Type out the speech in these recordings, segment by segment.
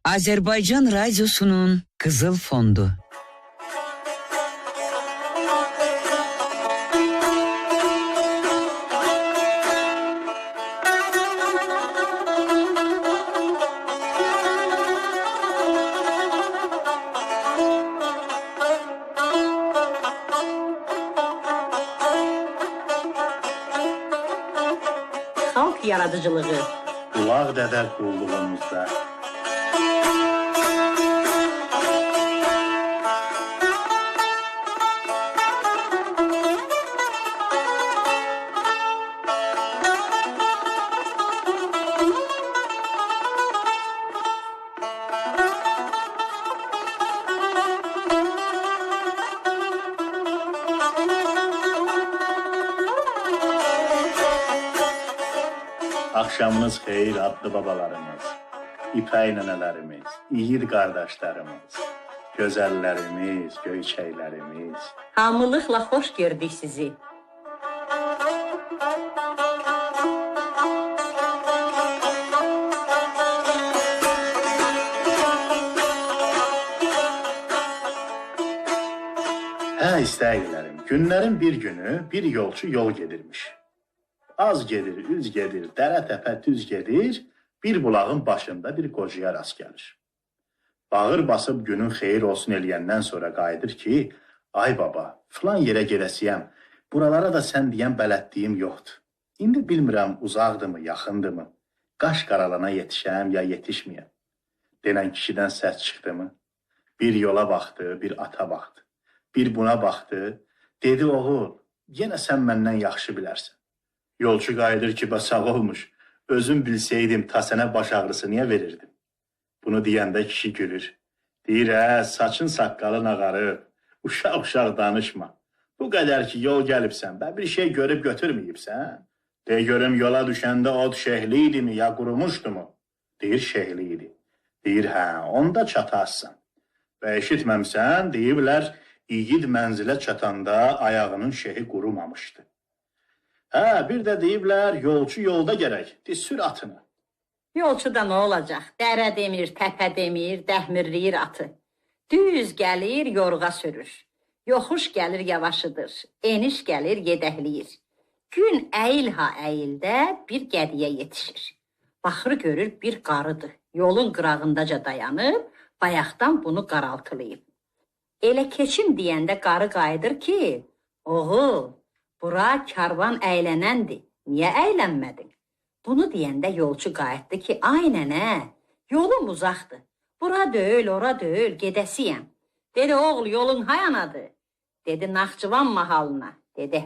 Azerbaycan Radyosu'nun Kızıl Fondu. Halk yaradıcılığı. Ulaq dədə qulluğumuzda. Axşamınız xeyir adlı babalarımız, İpək nənələrimiz, yiğit qardaşlarımız, gözəllərimiz, göyçəklərimiz. Hamılıqla xoş gördük sizi. İstəyirlərim, günlərin bir günü bir yolçu yol gedirmiş. Az gedir, üz gedir, dərə təpə düz gedir, bir bulağın başında bir qocaya rast gəlir. Bağır basıb günün xeyir olsun eləyəndən sonra qayıdır ki, ay baba, filan yerə gedəsiyəm, buralara da sən deyən bələdliyim yoxdur. İndi bilmirəm uzaqdırmı, yaxındırmı, qaş qaralana yetişəm ya yetişməyəm. Denən kişidən səs çıxdımı? Bir yola baxdı, bir ata baxdı, bir buna baxdı, dedi oğul, yenə sən məndən yaxşı bilərsən. Yolçu qayıdır ki, sağ olmuş, özüm bilsəydim ta sənə baş ağrısı niyə verirdim? Bunu deyəndə kişi gülür. Deyir, saçın saqqalın ağarıb, uşaq danışma. Bu qədər ki, yol gəlibsən, bir şey görüb götürməyibsən. De görüm, yola düşəndə od şehli idi mi, ya qurumuşdu mu? Deyir, şehli idi. Deyir, onda çatarsın. Və eşitməmsən, deyiblər, yiğit mənzilə çatanda ayağının şehi qurumamışdı. Bir də deyiblər, yolçu yolda gərək, sür atını. Yolçu da nə olacaq? Dərə demir, təpə demir, dəhmirləyir atı. Düz gəlir, yorğa sürür. Yoxuş gəlir, yavaşıdır. Eniş gəlir, yedəhliyir. Gün əyil ha əyildə bir gədiyə yetişir. Baxır görür bir qarıdır. Yolun qırağındaca dayanıb, bayaqdan bunu qaraltılayıb. Elə keçim deyəndə qarı qayıdır ki, oğul, bura karvan əylənəndir. Niyə əylənmədin? Bunu deyəndə yolçu qayıtdı ki, ay nənə, yolum uzaqdır. Bura deyil, ora deyil, gedəsiyəm. Dedi, oğul, yolun hayanadır. Dedi, Naxçıvan mahalına. Dedi,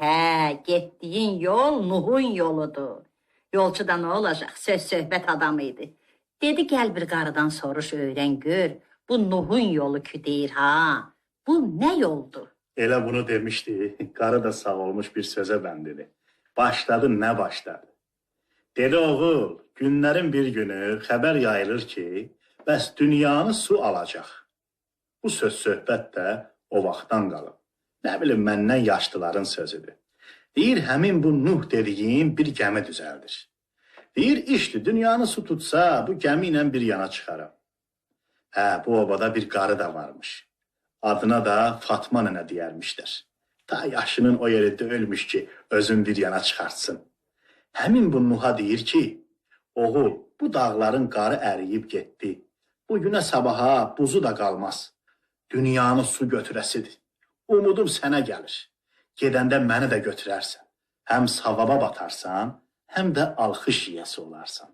getdiyin yol Nuhun yoludur. Yolçu da nə olacaq? Söz-söhbət adamıydı. Dedi, gəl bir qarıdan soruş, öyrən gör. Bu Nuhun yolu ki deyir, bu nə yoldur? Elə bunu demişdi. Qarı da sağ olmuş bir sözə bəndidi. Başladı, nə başladı? Dedi, oğul, günlərin bir günü xəbər yayılır ki, bəs dünyanı su alacaq. Bu söz-söhbət də o vaxtdan qalıb. Nə bilim, məndən yaşlıların sözüdür. Deyir, həmin bu Nuh dediyin bir gəmi düzəldir. Deyir, işdir, dünyanı su tutsa, bu gəmi ilə bir yana çıxaram. Bu obada bir qarı da varmış. Adına da Fatma nənə deyərmişlər. Ta yaşının o yerində ölmüş ki, özün bir yana çıxartsın. Həmin bu Nuh'a deyir ki, oğul, bu dağların qarı əriyib getdi. Bugünə sabaha buzu da qalmaz. Dünyanı su götürəsidir. Umudum sənə gəlir. Gedəndə məni də götürərsən. Həm savaba batarsan, həm də alxış yiyəsi olarsan.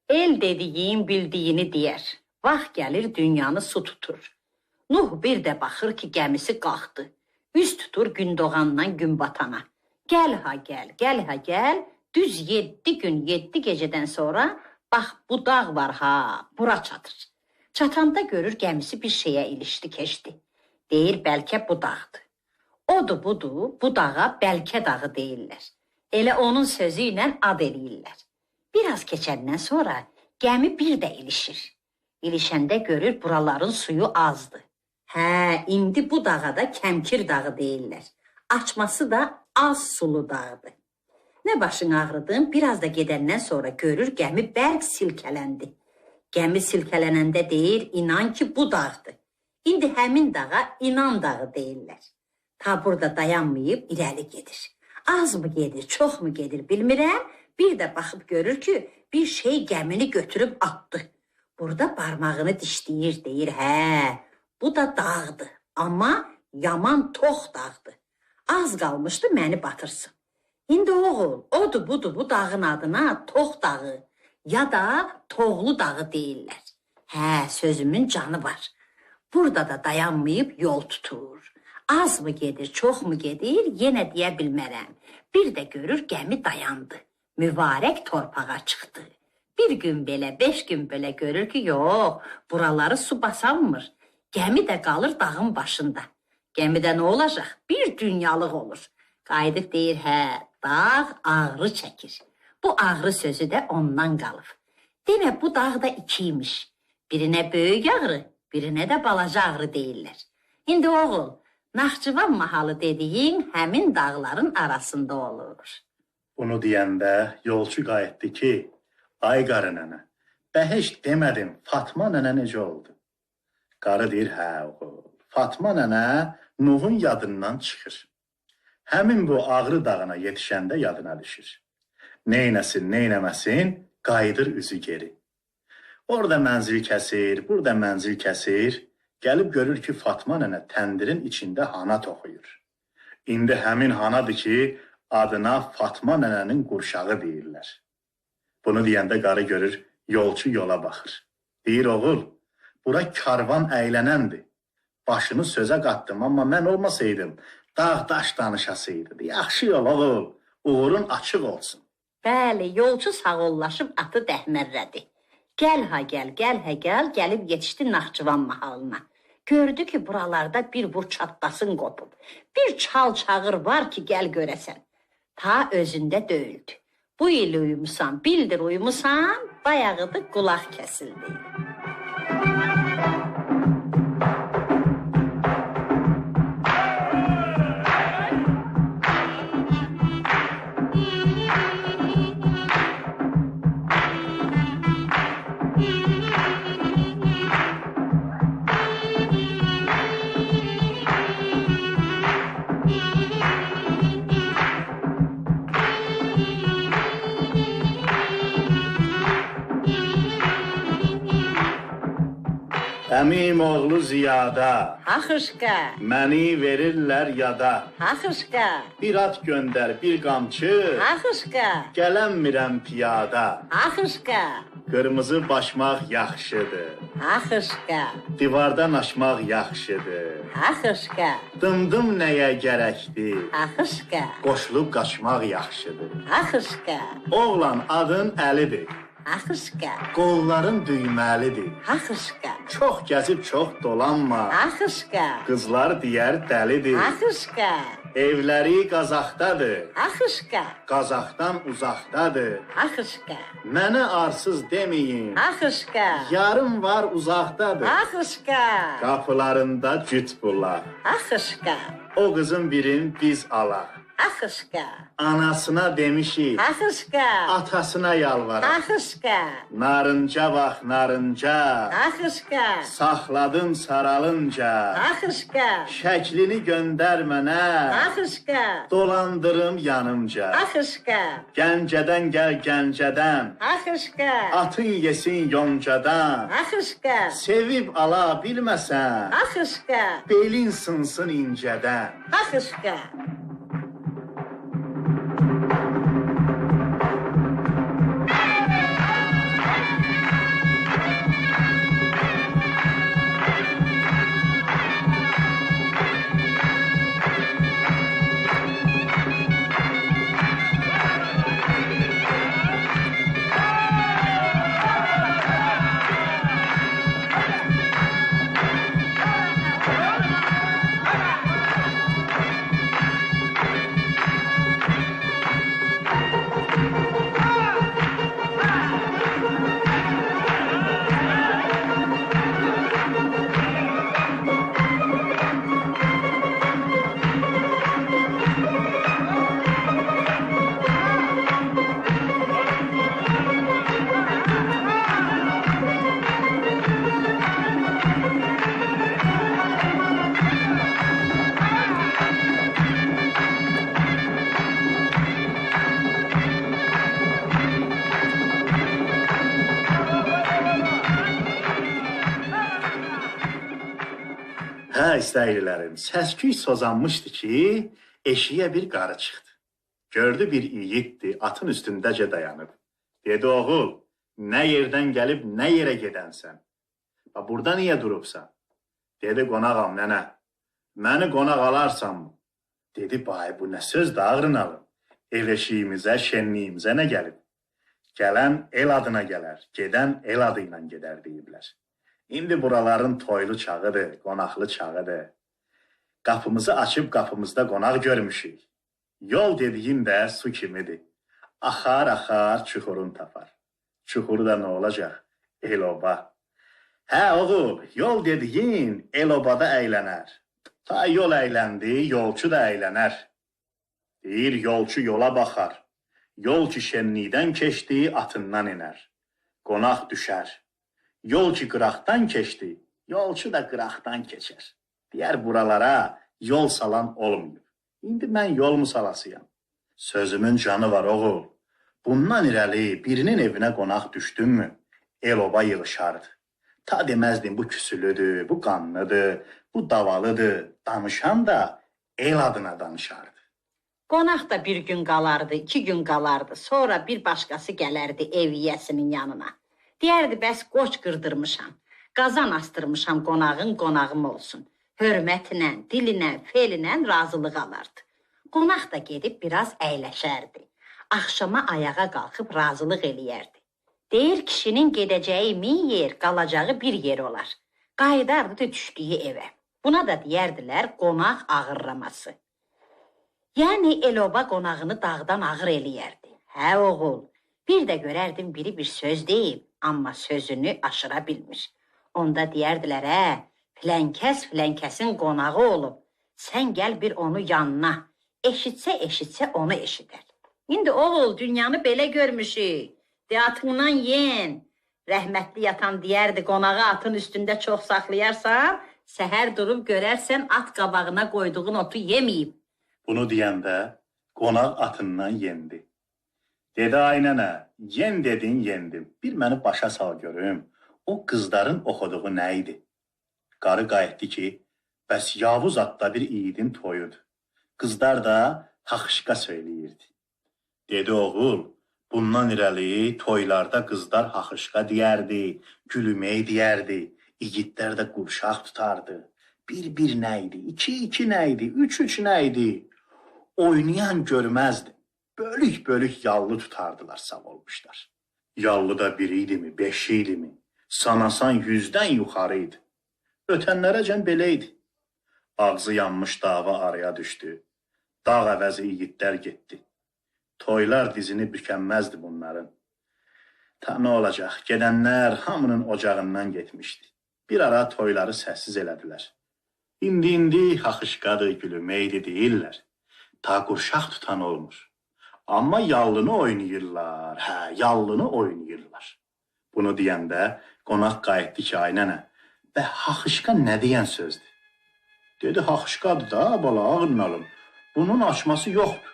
El dediyin bildiyini deyər. Vaxt gəlir dünyanı su tutur. Nuh bir də baxır ki, gəmisi qalxdı. Üz tutur gün doğandan gün batana. Gəl ha gəl, gəl ha gəl. Düz 7 gün, 7 gecədən sonra bax bu dağ var bura çatır. Çatanda görür gəmisi bir şeyə ilişdi, keçdi. Deyir, bəlkə bu dağdır. Odur budur, bu dağa bəlkə dağı deyirlər. Elə onun sözü ilə ad eləyirlər. Biraz keçəndən sonra gəmi bir də ilişir. İlişəndə görür buraların suyu azdır. İndi bu dağa da Kəmkir dağı deyirlər. Açması da az sulu dağdır. Nə başın ağrıdın, biraz da gedəndən sonra görür gəmi bərk silkələndi. Gəmi silkələnəndə deyir, inan ki, bu dağdır. İndi həmin dağa İnan dağı deyirlər. Ta burada dayanmayıb irəli gedir. Az mı gedir, çox mu gedir bilmirəm. Bir də baxıb görür ki, bir şey gəmini götürüb atdı. Burada barmağını dişləyir, deyir, hə, bu da dağdır. Amma yaman tox dağdır. Az qalmışdı məni batırsın. İndi oğul, odur budur bu dağın adına Tox dağı ya da Toğlu dağı deyirlər. Hə, sözümün canı var. Burada da dayanmayıb yol tutur. Az mı gedir, çox mu gedir, yenə deyə bilmərəm. Bir də görür gəmi dayandı. Mübarək torpağa çıxdı. Bir gün belə, 5 gün belə görür ki, yox, buraları su basanmır. Gəmi də qalır dağın başında. Gəmidə nə olacaq? Bir dünyalıq olur. Qayıdıb deyir, hə, dağ ağrı çəkir. Bu ağrı sözü də ondan qalıb. Demə, bu dağ da ikiymiş. Birinə böyük ağrı, birinə də balaca ağrı deyirlər. İndi oğul, Naxçıvan mahalı dediyin həmin dağların arasında olur. Bunu deyəndə yolçu qayıtdı ki, ay qarı nənə, bəhəş demədin, Fatma nənə necə oldu? Qarı deyir, hə oğul, Fatma nənə Nuhun yadından çıxır. Həmin bu Ağrı dağına yetişəndə yadına düşür. Neynəsin, neynəməsin, qayıdır üzü geri. Orada mənzil kəsir, burada mənzil kəsir, gəlib görür ki, Fatma nənə təndirin içində hana toxuyur. İndi həmin hanadır ki, adına Fatma nənənin qurşağı deyirlər. Bunu deyəndə qarı görür, yolçu yola baxır. Deyir, oğul, bura karvan əylənəndir. Başını sözə qatdım, amma mən olmasaydım, dağ-daş danışasıydı. Yaxşı yol, oğul, uğurun açıq olsun. Bəli, yolçu sağollaşıb atı dəhmərlədi. Gəl ha gəl, gəl ha gəl, gəlib yetişdi Naxçıvan mahalına. Gördü ki, buralarda bir vur çatlasın qopub. Bir çal çağır var ki, gəl görəsən. Ta özündə döyüldü. Bu il uyumusan, bildir uyumusan, bayağıdır qulaq kəsildi. Əmim oğlu Ziyada, Haxışqa, məni verirlər yada. haxışqa, Bir at göndər, bir qamçı, haxışqa, gələnmirəm piyada. haxışqa, Qırmızı başmaq yaxşıdır, haxışqa, divardan aşmaq yaxşıdır. haxışqa, Dımdım nəyə gərəkdir, haxışqa, qoşulub qaçmaq yaxşıdır. haxışqa, Oğlan adın Əlidir, haxışqa, qolların düyməlidir. haxışqa, Çox gəzib çox dolanma, haxışqa, qızlar deyər dəlidir. haxışqa, Evləri Qazaxdadır, haxışqa, Qazaxdan uzaqdadır. haxışqa, Mənə arsız deməyin, haxışqa, yarım var uzaqdadır. haxışqa, Qapılarında cüt bulaq, haxışqa, o qızın birin biz alaq. haxışqa, Anasına demişik, haxışqa, atasına yalvaraq. haxışqa, Narınca bax narınca, haxışqa, saxladın saralınca. haxışqa, Şəklini göndər mənə, haxışqa, dolandırım yanımca. haxışqa, Gəncədən gəl Gəncədən, haxışqa, atın yesin yoncadan. haxışqa, Sevib ala bilməsən, haxışqa, belin sınsın incədən. haxışqa. Hə, istəklilərim, səsküy sozanmışdı ki, eşiyə bir qarı çıxdı. Gördü bir yiğitdi, atın üstündəcə dayanıb. Dedi, oğul, nə yerdən gəlib, nə yerə gedənsən? Burada niyə durubsan? Dedi, qonağam, nənə, məni qonaq alarsanmı? Dedi, bay, bu nə sözdür, ağrın alın. Ev eşiyimizə, şenliyimizə nə gəlib? Gələn el adına gələr, gedən el adı ilə gedər deyiblər. İndi buraların toylu çağıdır, qonaqlı çağıdır. Qapımızı açıb qapımızda qonaq görmüşük. Yol dediyin də su kimidir. Axar, axar, çuxurun tapar. Çuxuru da nə olacaq? El-oba. Hə, oğul, yol dediyin el-obada əylənər. Ta yol əyləndi, yolçu da əylənər. Deyir, yolçu yola baxar. Yol ki şenlikdən keçdi, atından iner. Qonaq düşər. Yol ki qıraqdan keçdi, yolçu da qıraqdan keçər. Deyər, buralara yol salan olmayıb. İndi mən yol mu salasıyam? Sözümün canı var, oğul. Bundan irəli birinin evinə qonaq düşdünmü, el-oba yığışardı. Ta deməzdin, bu küsülüdür, bu qanlıdır, bu davalıdır. Danışan da el adına danışardı. Qonaq da bir gün qalardı, 2 gün qalardı. Sonra bir başqası gələrdi ev yiyəsinin yanına. Deyərdi, bəs qoç qırdırmışam, qazan astırmışam, qonağın qonağım olsun. Hörmətlə, dilinə, felinə razılıq alardı. Qonaq da gedib biraz əyləşərdi. Axşama ayağa qalxıb razılıq eləyərdi. Deyir, kişinin gedəcəyi 1000 yer, qalacağı bir yer olar. Qayıdardı da düşdüyü evə. Buna da deyərdilər qonaq ağırlaması. Yəni el-oba qonağını dağdan ağır eləyərdi. Hə oğul, bir də görərdim biri bir söz deyib, amma sözünü aşıra bilmiş. Onda deyərdilər, filənkəs filənkəsin qonağı olub, sən gəl bir onu yanına, eşitsə onu eşidər. İndi oğul, dünyanı belə görmüşük, de atından yen. Rəhmətli yatan deyərdi, qonağı atın üstündə çox saxlayarsan, səhər durub görərsən at qabağına qoyduğun otu yeməyib. Bunu deyəndə qonaq atından yendi. Dedi, ay nənə, yen dedin, yendim. Bir məni başa sal görüm, o qızların oxuduğu nə idi? Qarı qayıtdı ki, bəs Yavuz adda bir yiğidin toyudur. Qızlar da haxışqa söyləyirdi. Dedi, oğul, bundan irəli toylarda qızlar haxışqa deyərdi, gülümək deyərdi, yiğidlər də qurşaq tutardı. Bir nə idi, iki nə idi, üç nə idi? Oynayan görməzdi. Bölük yallı tutardılar, sağ olmuşlar. Yallı da 1 idi mi, 5 idi mi? Sanasan 100-dən yuxarı idi. Ötənlərəcən belə idi. Ağzı yanmış dava araya düşdü. Dağ əvəzi yiğidlər getdi. Toylar dizini bükənməzdi bunların. Ta nə olacaq, gedənlər hamının ocağından getmişdi. Bir ara toyları səssiz elədilər. İndi haxışqadır, gülüməkdir deyirlər. Ta qurşaq tutan olmur. Amma yallını oynayırlar, yallını oynayırlar. Bunu deyəndə qonaq qayıtdı ki, ay nənə, və haxışqa nə deyən sözdür? Dedi, haxışqadır da, bala, ağırnalım. Bunun açması yoxdur.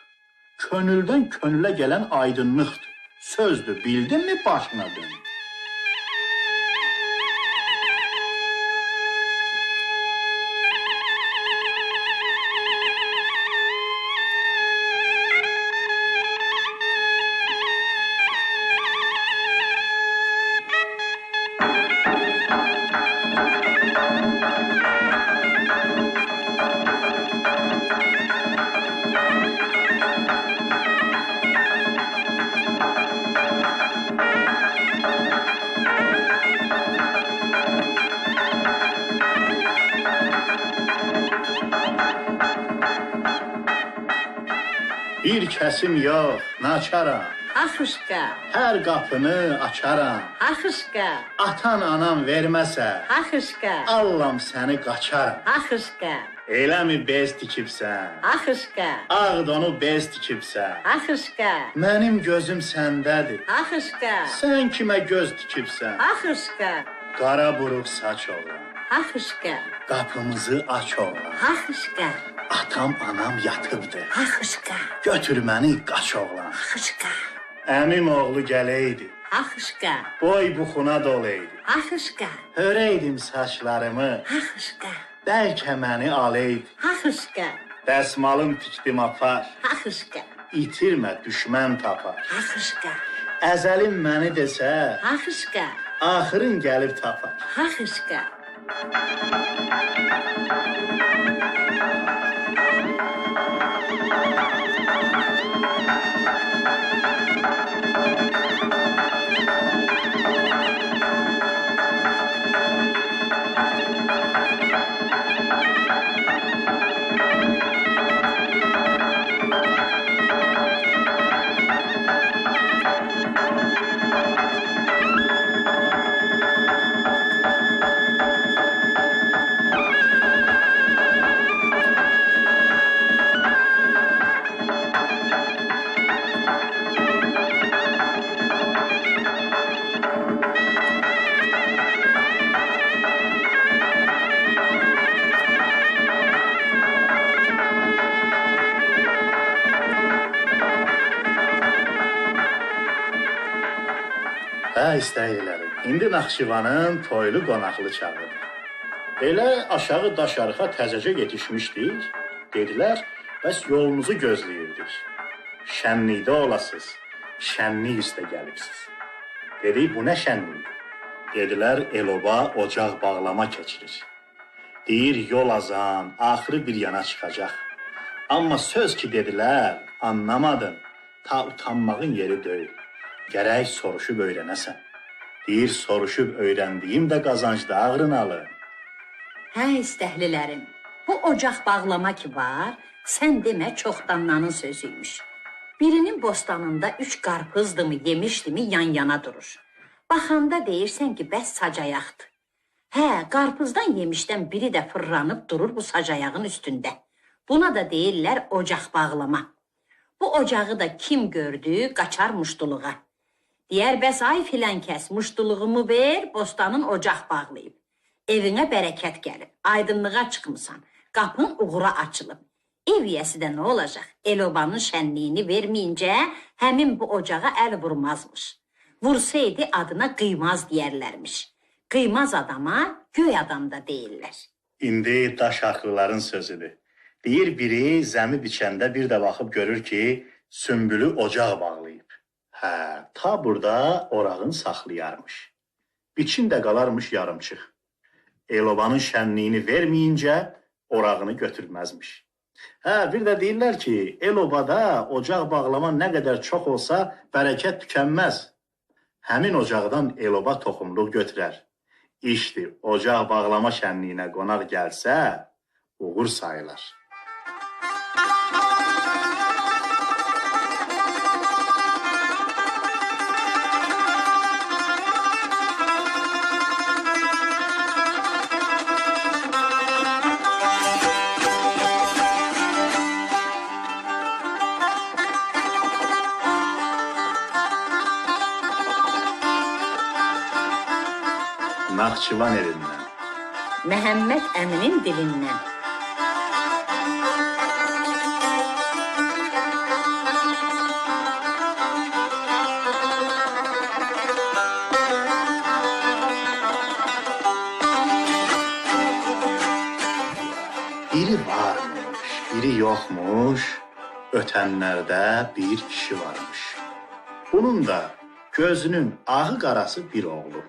Könüldən könülə gələn aydınlıqdır. Sözdür, bildin mi başına dön? Bir kəsim yox, naçaram. Haxışqa, Hər qapını açaram. haxışqa, Atan anam verməsə, haxışqa, Allam səni qaçaram. haxışqa, Elə mi bez tikibsən? haxışqa, Ağ donu bez tikibsən? haxışqa, Mənim gözüm səndədir. haxışqa, Sən kimə göz tikibsən? haxışqa, Qara buruq saç oğlan. haxışqa, Qapımızı aç oğlan. haxışqa, Atam anam yatıbdır. haxışqa, Götür məni qaç oğlan. haxışqa, Əmim oğlu gələydi. haxışqa, Boy buxuna doleydi. haxışqa, Hörəydim saçlarımı. haxışqa, Bəlkə məni aleydi. Haxışqa, Dəsmalım tikdim apar. haxışqa, İtirmə düşmən tapar. haxışqa, Əzəlim məni desə, haxışqa, axırın gəlib tapar. haxışqa. Hə, istəyirlərim. İndi Naxçıvanın toylu qonaqlı çağıdır. Elə aşağı daşarıxa təzəcə yetişmişdik. Dedilər, bəs yolunuzu gözləyirdik. Şənlikdə olasınız, şənlik üstə gəlibsiz. Dedik, bu nə şənlik? Dedilər, el-oba ocaq bağlama keçirir. Deyir, yol azan, axırı bir yana çıxacaq. Amma söz ki dedilər, anlamadın, ta utanmağın yeri deyil. Gərək soruşub öyrənəsən. Deyir, soruşub öyrəndiyim də qazancda ağrın alır. Hə, istəhlilərim, bu ocaq bağlama ki var, sən demə çoxdanlanın sözüymüş. Birinin bostanında 3 qarpızdımı, yemişdimi yan-yana durur. Baxanda deyirsən ki, bəs sacayaqdır. Hə, qarpızdan yemişdən biri də fırlanıb durur bu sacayağın üstündə. Buna da deyirlər ocaq bağlama. Bu ocağı da kim gördü, qaçar muştuluğa. Deyər, bəs ay filan kəs, muştuluğumu ver, bostanın ocaq bağlayıb. Evinə bərəkət gəlib, aydınlığa çıxmısan, qapın uğura açılıb. Ev yiyəsi də nə olacaq? El-obanın şənliyini verməyincə həmin bu ocağa əl vurmazmış. Vursaydı adına qıymaz deyərlərmiş. Qıymaz adama göy adam da deyirlər. İndi daş axlıların sözüdür. Deyir, biri zəmi biçəndə bir də baxıb görür ki, sümbülü ocaq bağlayıb. Hə, ta burada orağın saxlayarmış. Biçin də qalarmış yarımçıq. El-obanın şənliyini verməyincə orağını götürməzmiş. Hə, bir də deyirlər ki, el-obada ocaq bağlama nə qədər çox olsa bərəkət tükənməz. Həmin ocaqdan el-oba toxumluq götürər. İşdir, ocaq bağlama şənliyinə qonaq gəlsə, uğur sayılar. Naxçıvan elindən. Məhəmməd əminin dilindən. Biri varmış, biri yoxmuş, ötənlərdə bir kişi varmış. Bunun da gözünün ağı qarası bir oğlu.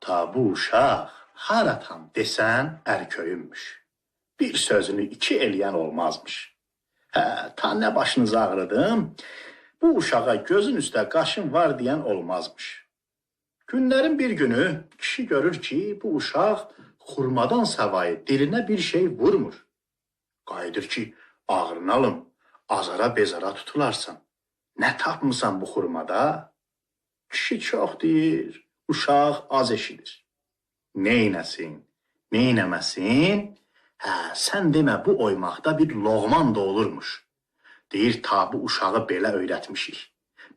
Ta bu uşaq haratam desən ərköyünmüş. Bir sözünü iki eləyən olmazmış. Hə, ta nə başınızı ağrıdım, bu uşağa gözün üstə qaşın var deyən olmazmış. Günlərin bir günü kişi görür ki, bu uşaq xurmadan savayı dilinə bir şey vurmur. Qayıdır ki, ağrını alım, azara bezara tutularsan. Nə tapmısan bu xurmada? Kişi çox deyir, uşaq az eşidir. Neynəsin, neynəməsin? Hə, sən demə bu oymaqda bir loğman da olurmuş. Deyir, ta bu uşağı belə öyrətmişik.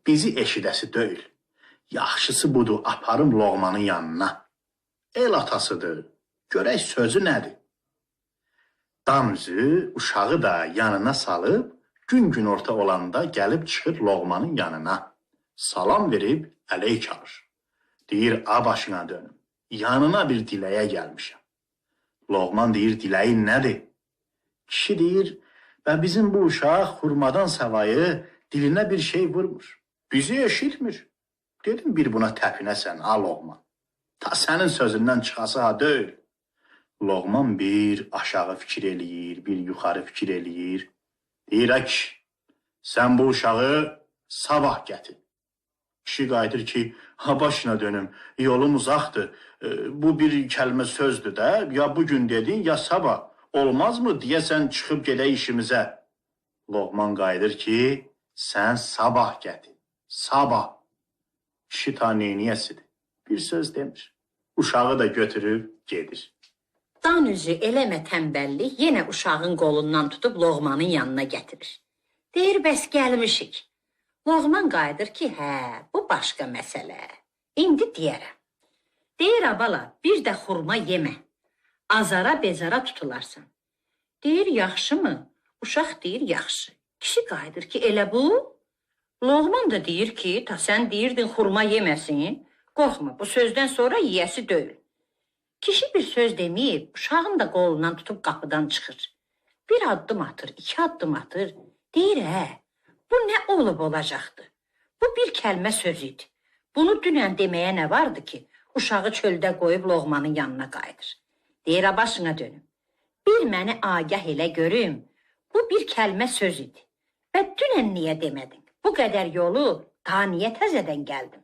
Bizi eşidəsi deyil. Yaxşısı budur, aparım loğmanın yanına. El atasıdır, görək sözü nədir? Damcı uşağı da yanına salıb, gün orta olanda gəlib çıxır loğmanın yanına. Salam verib əleyk alır. Deyir, a başına dönüm, yanına bir diləyə gəlmişəm. Loğman deyir, diləyin nədir? Kişi deyir, və bizim bu uşaq xurmadan savayı dilinə bir şey vurmur. Bizi eşitmir. Dedim, bir buna təpinəsən, ha Loğman. Ta sənin sözündən çıxası ha deyil. Loğman bir aşağı fikir eləyir, bir yuxarı fikir eləyir. Deyir, kişi, sən bu uşağı sabah gətir. Kişi qayıdır ki, ha başına dönüm, yolum uzaqdır. Bu bir kəlmə sözdür də, ya bugün dedin, ya sabah. Olmazmı deyəsən çıxıb gedək işimizə. Loğman qayıdır ki, sən sabah gətir. Sabah. Kişi ta neyniyəsidir. Bir söz demir. Uşağı da götürüb gedir. Dan üzü eləmə tənbəllik yenə uşağın qolundan tutub Loğmanın yanına gətirir. Deyir, bəs gəlmişik. Loğman qayıdır ki, hə, bu başqa məsələ. İndi deyərəm. Deyir, abala, bir də xurma yemə. Azara bezara tutularsan. Deyir, yaxşı mı? Uşaq deyir, yaxşı. Kişi qayıdır ki, elə bu? Loğman da deyir ki, ta sən deyirdin xurma yeməsin. Qorxma, bu sözdən sonra yiyəsi deyil. Kişi bir söz deməyib, uşağın da qolundan tutub qapıdan çıxır. Bir addım atır, 2 addım atır. Deyir, hə, bu nə olub olacaqdı? Bu bir kəlmə söz idi. Bunu dünən deməyə nə vardı ki? Uşağı çöldə qoyub Loğmanın yanına qayıdır. Deyir, başına dönüm. Bir məni agah elə görüm. Bu bir kəlmə söz idi. Və dünən niyə demədin? Bu qədər yolu ta niyə təzədən gəldim?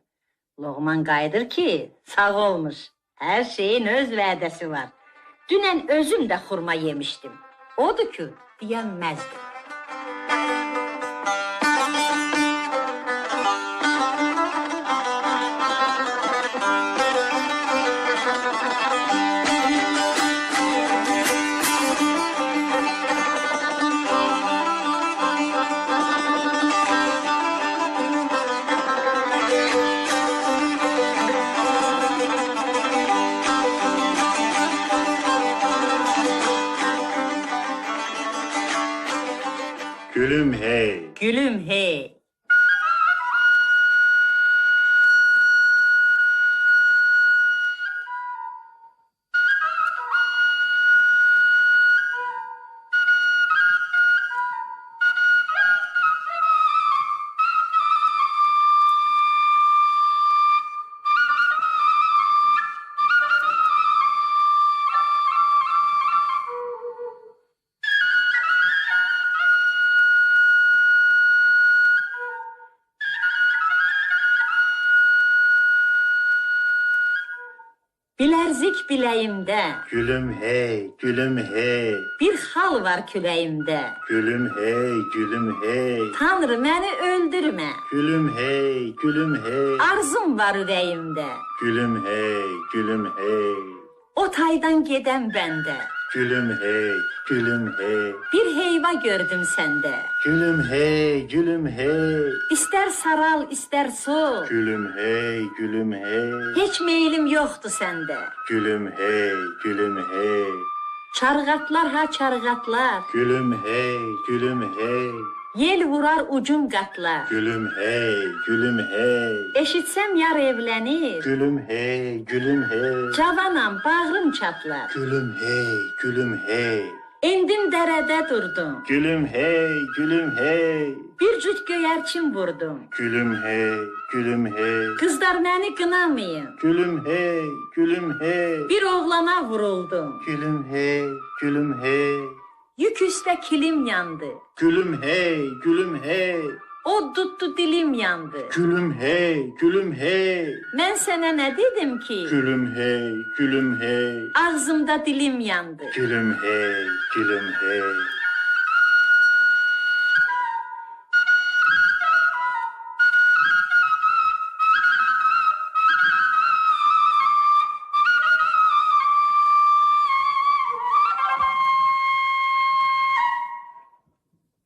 Loğman qayıdır ki, sağ olmuş. Hər şeyin öz vədəsi var. Dünən özüm də xurma yemişdim. Odur ki, deyənməzdim. Gülüm hey. Gülüm hey. Bilərzik biləyimdə, Gülüm hey, gülüm hey. bir xal var küləyimdə. Gülüm hey, gülüm hey. Tanrı, məni öldürmə, Gülüm hey, gülüm hey. arzum var ürəyimdə. Gülüm hey, gülüm hey. O taydan gedən bəndə, Gülüm hey, gülüm hey. bir heyva gördüm səndə. Gülüm hey, gülüm hey. İstər saral, istər sol, Gülüm hey, gülüm hey. heç meylim yoxdur səndə. Gülüm hey, gülüm hey. Çarğatlar ha çarğatlar, Gülüm hey, gülüm hey. yel vurar ucum qatlar. Gülüm hey, gülüm hey. Eşitsəm yar evlənir, Gülüm hey, gülüm hey. cavanam, bağrım çatlar. Gülüm hey, gülüm hey. Endim dərədə durdum, Gülüm hey, gülüm hey. bir cüt göyərçin vurdum. Gülüm hey, gülüm hey. Qızlar məni qınamayın, Gülüm hey, gülüm hey. bir oğlana vuruldum. Gülüm hey, gülüm hey. Yük üstə kilim yandı, Gülüm hey, gülüm hey. od tutdu dilim yandı. Gülüm hey, gülüm hey. Mən sənə nə dedim ki? Gülüm hey, gülüm hey. Ağzımda dilim yandı. Gülüm hey, gülüm hey.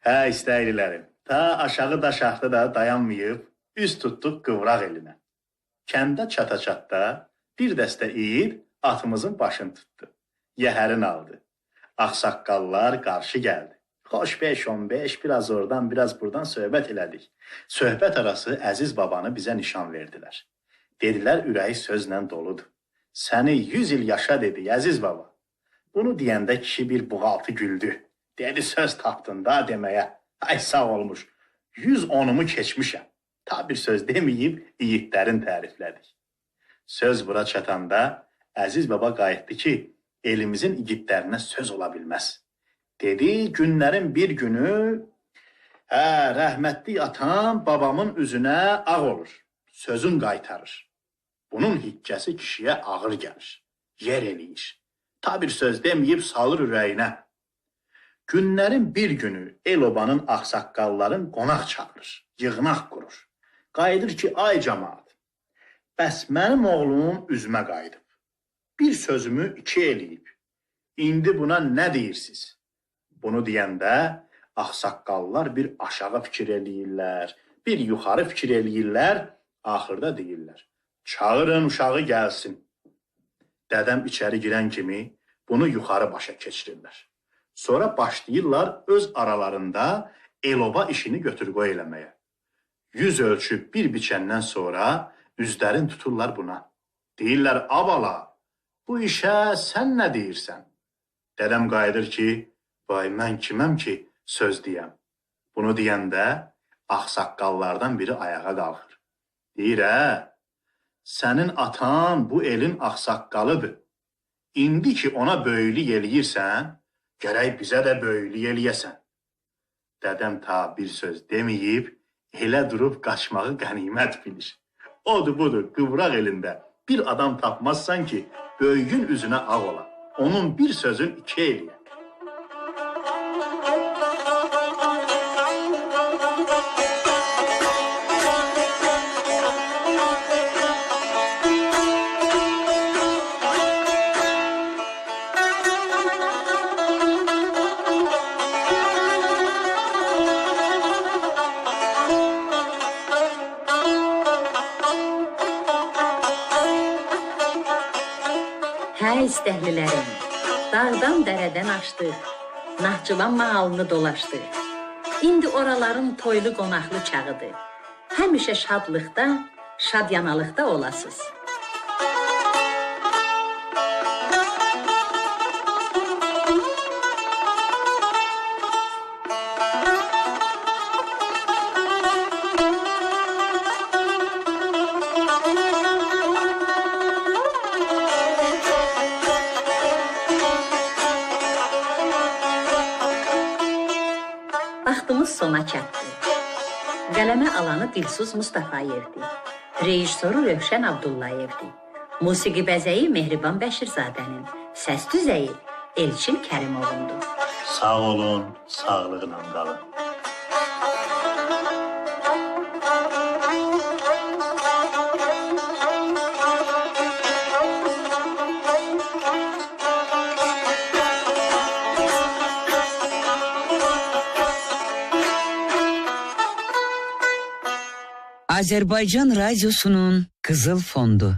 Hə, istəklilərim. Ta aşağı daşaqda da dayanmayıb, üz tutduq qıvraq elinə. Kəndə çata-çatda bir dəstə it atımızın başını tutdu. Yəhərin aldı. Ağsaqqallar qarşı gəldi. Xoş 5-15, biraz oradan, biraz buradan söhbət elədik. Söhbət arası Əziz babanı bizə nişan verdilər. Dedilər, ürəyi sözlə doludur. Səni 100 il yaşa dedi, Əziz baba. Bunu deyəndə kişi bir buğaltı güldü. Dedi söz tapdın da deməyə. Ay sağ olmuş. 110'umu keçmişəm. Ta bir söz deməyib yiğitlərin təriflədik. Söz bura çatanda Əziz baba qayıtdı ki, elimizin yiğitlərinə söz ola bilməz. Dedi günlərin bir günü rəhmətli atam babamın üzünə ağ olur. Sözün qaytarır. Bunun hiccəsi kişiyə ağır gəlir. Yer eləyir. Ta bir söz deməyib salır ürəyinə. Günlərin bir günü el-obanın ağsaqqalların qonaq çağırır. Yığnaq qurur. Qayıdır ki, ay cəmaat. Bəs mənim oğlum üzümə qayıdıb. Bir sözümü iki eləyib. İndi buna nə deyirsiniz? Bunu deyəndə ağsaqqallar bir aşağı fikir eləyirlər, bir yuxarı fikir eləyirlər, axırda deyirlər. Çağırın uşağı gəlsin. Dədəm içəri girən kimi bunu yuxarı başa keçirirlər. Sonra başlayırlar öz aralarında el-oba işini götür-qoy eləməyə. 100 ölçüb bir biçəndən sonra üzlərin tuturlar buna. Deyirlər, abala, bu işə sən nə deyirsən? Dədəm qayıdır ki, vay mən kiməm ki söz deyəm. Bunu deyəndə ağsaqqallardan biri ayağa qalxır. Deyir, sənin atan bu elin ağsaqqalıdır. İndi ki ona böyüklük eləyirsən, gərək bizə də böyüklük eləyəsən. Dədəm ta bir söz deməyib, elə durub qaçmağı qənimət bilir. Odur budur, qıvraq elində bir adam tapmazsan ki, böyüyün üzünə ağ ola. Onun bir sözün iki eləyə. Hə istəklilərim, dağdan dərədən açdıq, Naxçıvan mahalını dolaşdıq. İndi oraların toylu qonaqlı çağıdır. Həmişə şadlıqda, şadyanalıqda olasız. Vaxtımız sona çatdı. Qələmə alanı Dilsuz Mustafayevdi. Rejissoru Rövşən Abdullayevdi. Musiqi bəzəyi Mehriban Bəşirzadənin. Səs düzəyi Elçin Kərimovundu. Sağ olun, sağlığına qalın. Azərbaycan Radyosu'nun Qızıl Fondu.